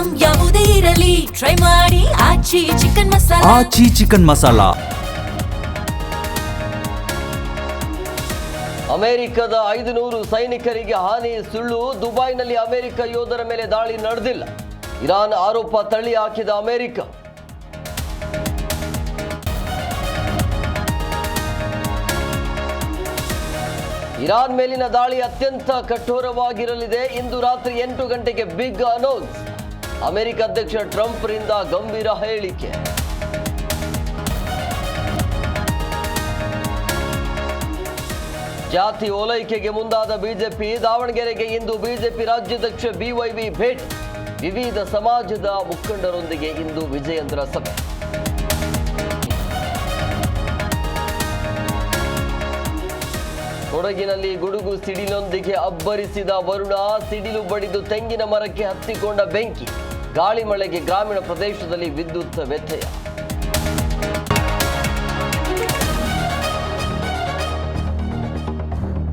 Item ಯಾವುದೇ ಇರಲಿ try ಮಾಡಿ ಆಚಿ ಚಿಕನ್ ಮಸಾಲಾ. ಆಚಿ ಚಿಕನ್ ಮಸಾಲಾ. ಅಮೆರಿಕದ 500 ಸೈನಿಕರಿಗೆ ಹಾನಿ ಸುಳ್ಳು. ದುಬೈನಲ್ಲಿ ಅಮೆರಿಕ ಯೋಧರ ಮೇಲೆ ದಾಳಿ ನಡೆದಿಲ್ಲ. ಇರಾನ್ ಆರೋಪ ತಳ್ಳಿ ಹಾಕಿದ ಅಮೆರಿಕ. ಇರಾನ್ ಮೇಲಿನ ದಾಳಿ ಅತ್ಯಂತ ಕಠೋರವಾಗಿರಲಿದೆ. ಇಂದು ರಾತ್ರಿ 8 ಗಂಟೆಗೆ ಬಿಗ್ ಅನೌನ್ಸ್. ಅಮೆರಿಕ ಅಧ್ಯಕ್ಷ ಟ್ರಂಪ್ ರಿಂದ ಗಂಭೀರ ಹೇಳಿಕೆ. ಜಾತಿ ಓಲೈಕೆಗೆ ಮುಂದಾದ ಬಿಜೆಪಿ. ದಾವಣಗೆರೆಗೆ ಇಂದು ಬಿಜೆಪಿ ರಾಜ್ಯಾಧ್ಯಕ್ಷ ಬಿವೈಬಿ ಭೇಟಿ. ವಿವಿಧ ಸಮಾಜದ ಮುಖಂಡರೊಂದಿಗೆ ಇಂದು ವಿಜಯೇಂದ್ರ ಸಭೆ. ಕೊಡಗಿನಲ್ಲಿ ಗುಡುಗು ಸಿಡಿಲೊಂದಿಗೆ ಅಬ್ಬರಿಸಿದ ವರುಣ. ಸಿಡಿಲು ಬಡಿದು ತೆಂಗಿನ ಮರಕ್ಕೆ ಹತ್ತಿಕೊಂಡ ಬೆಂಕಿ. ಗಾಳಿ ಮಳೆಗೆ ಗ್ರಾಮೀಣ ಪ್ರದೇಶದಲ್ಲಿ ವಿದ್ಯುತ್ ವ್ಯತ್ಯಯ.